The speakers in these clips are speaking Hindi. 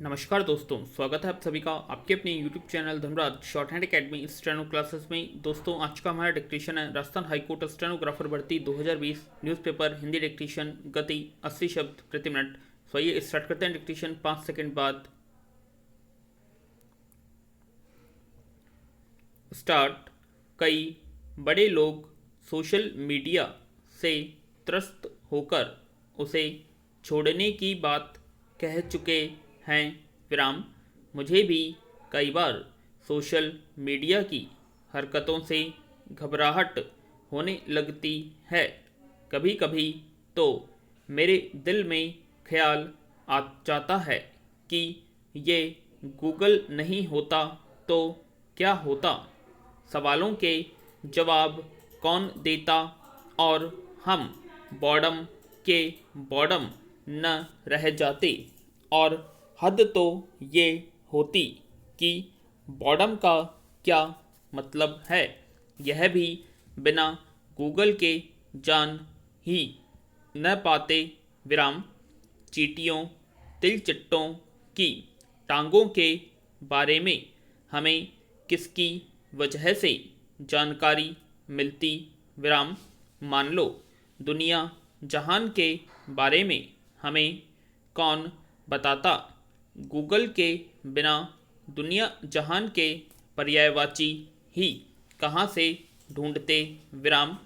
नमस्कार दोस्तों, स्वागत है आप सभी का आपके अपने YouTube channel Dhanraj short hand academy steno classes में। दोस्तों, आज का हमारा डिक्टेशन है राजस्थान हाईकोर्ट स्टेनोग्राफर भर्ती 2020 न्यूज़पेपर हिंदी डिक्टेशन, गति 80 शब्द प्रति मिनट। तो आइए स्टार्ट करते हैं डिक्टेशन 5 सेकंड बाद। स्टार्ट। कई बड़े लोग सोशल मीडिया से त्रस्त होकर उसे छोड़ने की बात कह चुके हैं। विराम। मुझे भी कई बार सोशल मीडिया की हरकतों से घबराहट होने लगती है। कभी कभी तो मेरे दिल में ख्याल आ जाता है कि ये गूगल नहीं होता तो क्या होता। सवालों के जवाब कौन देता और हम बॉर्डम के बॉर्डम न रह जाते। और हद तो ये होती कि बॉर्डम का क्या मतलब है यह भी बिना गूगल के जान ही न पाते। विराम। चींटियों तिलचट्टों की टांगों के बारे में हमें किसकी वजह से जानकारी मिलती। विराम। मान लो दुनिया जहान के बारे में हमें कौन बताता। गूगल के बिना दुनिया जहान के पर्यायवाची ही कहाँ से ढूंढते। विराम।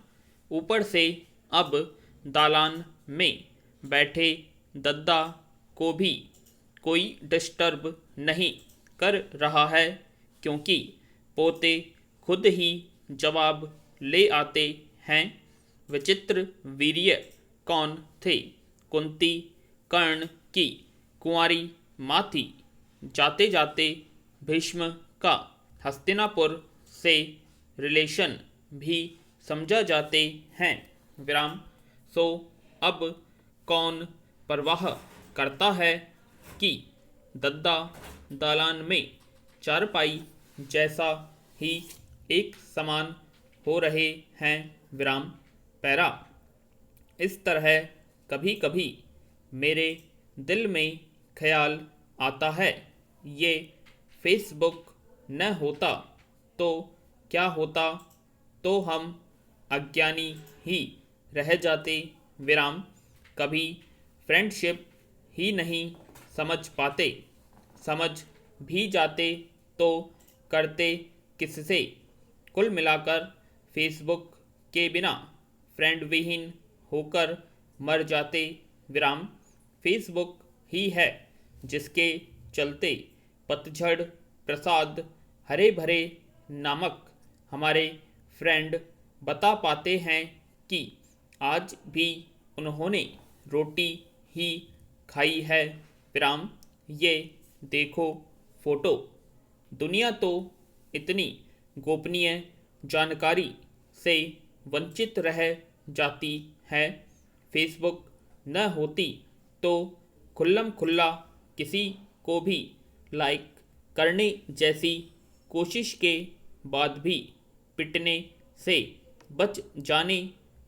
ऊपर से अब दालान में बैठे दद्दा को भी कोई डिस्टर्ब नहीं कर रहा है क्योंकि पोते खुद ही जवाब ले आते हैं। विचित्र वीर्य कौन थे। कुंती कर्ण की कुंवारी माँ थी। जाते जाते भीष्म का हस्तिनापुर से रिलेशन भी समझा जाते हैं। विराम। सो अब कौन परवाह करता है कि दद्दा दालान में चारपाई जैसा ही एक समान हो रहे हैं। विराम। पैरा। इस तरह कभी कभी मेरे दिल में ख्याल आता है ये फेसबुक न होता तो क्या होता। तो हम अज्ञानी ही रह जाते। विराम। कभी फ्रेंडशिप ही नहीं समझ पाते। समझ भी जाते तो करते किससे। कुल मिलाकर फेसबुक के बिना फ्रेंड विहीन होकर मर जाते। विराम। फेसबुक ही है जिसके चलते पतझड़ प्रसाद हरे भरे नामक हमारे फ्रेंड बता पाते हैं कि आज भी उन्होंने रोटी ही खाई है। विराम। ये देखो फोटो। दुनिया तो इतनी गोपनीय जानकारी से वंचित रह जाती है। फेसबुक न होती तो खुल्लम खुल्ला किसी को भी लाइक करने जैसी कोशिश के बाद भी पिटने से बच जाने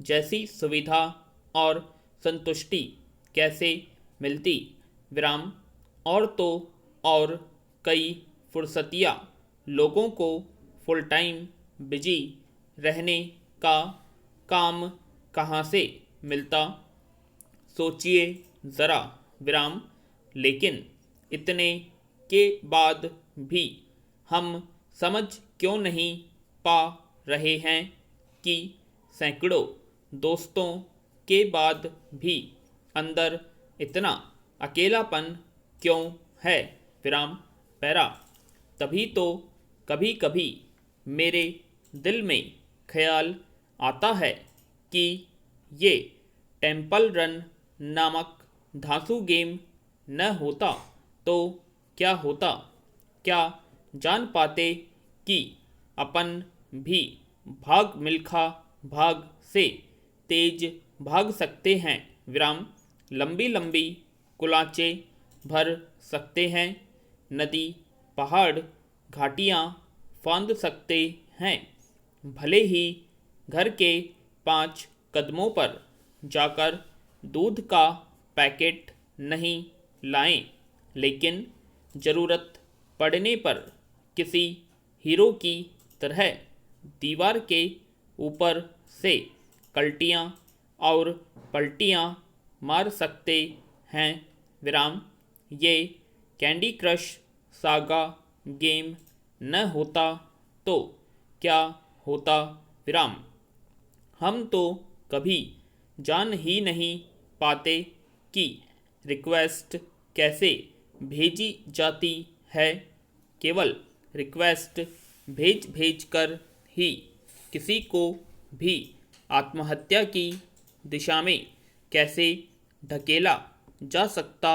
जैसी सुविधा और संतुष्टि कैसे मिलती। विराम। और तो और कई फुर्सतिया लोगों को फुल टाइम बिजी रहने का काम कहाँ से मिलता। सोचिए ज़रा। विराम। लेकिन इतने के बाद भी हम समझ क्यों नहीं पा रहे हैं कि सैकड़ों दोस्तों के बाद भी अंदर इतना अकेलापन क्यों है। विराम। पैरा। तभी तो कभी कभी मेरे दिल में ख्याल आता है कि ये टेम्पल रन नामक धांसू गेम न होता तो क्या होता। क्या जान पाते कि अपन भी भाग मिल्खा भाग से तेज भाग सकते हैं। विराम। लंबी लंबी कुलाचे भर सकते हैं। नदी पहाड़ घाटियाँ फांद सकते हैं। भले ही घर के 5 कदमों पर जाकर दूध का पैकेट नहीं लाएं, लेकिन ज़रूरत पड़ने पर किसी हीरो की तरह दीवार के ऊपर से कल्टियाँ और पलटियाँ मार सकते हैं विराम। ये कैंडी क्रश सागा गेम न होता तो क्या होता विराम। हम तो कभी जान ही नहीं पाते कि रिक्वेस्ट कैसे भेजी जाती है। केवल रिक्वेस्ट भेज भेज कर ही किसी को भी आत्महत्या की दिशा में कैसे ढकेला जा सकता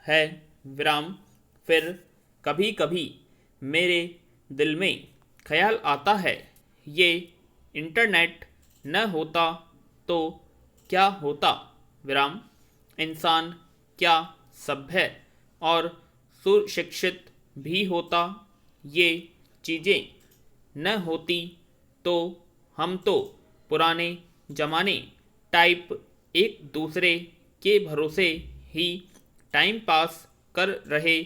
है विराम। फिर कभी कभी मेरे दिल में ख्याल आता है, ये इंटरनेट न होता तो क्या होता विराम। इंसान क्या सभ्य और सुशिक्षित भी होता। ये चीज़ें न होती तो हम तो पुराने जमाने टाइप एक दूसरे के भरोसे ही टाइम पास कर रहे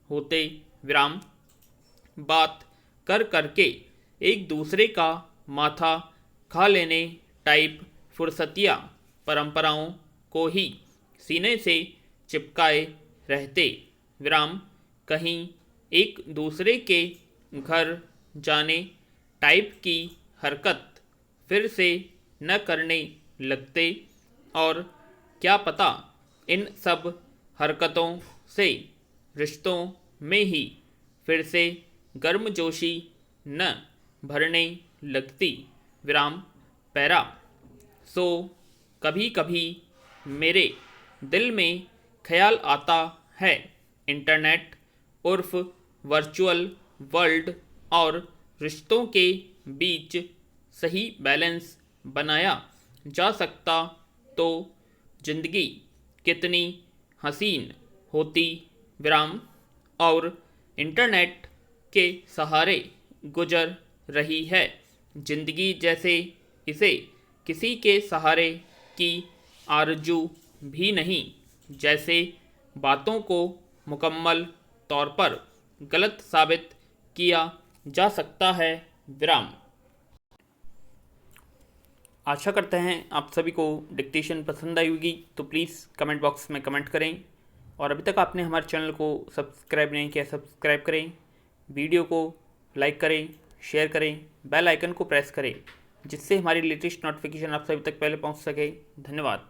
होते विराम। बात कर करके एक दूसरे का माथा खा लेने टाइप फुर्सतिया परंपराओं को ही सीने से चिपकाए रहते विराम। कहीं एक दूसरे के घर जाने टाइप की हरकत फिर से न करने लगते। और क्या पता इन सब हरकतों से रिश्तों में ही फिर से गर्मजोशी न भरने लगती विराम। पैरा। सो कभी कभी मेरे दिल में ख्याल आता है, इंटरनेट उर्फ वर्चुअल वर्ल्ड और रिश्तों के बीच सही बैलेंस बनाया जा सकता तो जिंदगी कितनी हसीन होती विराम। और इंटरनेट के सहारे गुजर रही है जिंदगी जैसे इसे किसी के सहारे की आरजू भी नहीं। जैसे बातों को मुकम्मल तौर पर गलत साबित किया जा सकता है विराम। आशा करते हैं आप सभी को डिक्टेशन पसंद आई होगी, तो प्लीज़ कमेंट बॉक्स में कमेंट करें। और अभी तक आपने हमारे चैनल को सब्सक्राइब नहीं किया, सब्सक्राइब करें, वीडियो को लाइक करें, शेयर करें, बेल आइकन को प्रेस करें, जिससे हमारी लेटेस्ट नोटिफिकेशन आप सभी तक पहले पहुंच सके। धन्यवाद।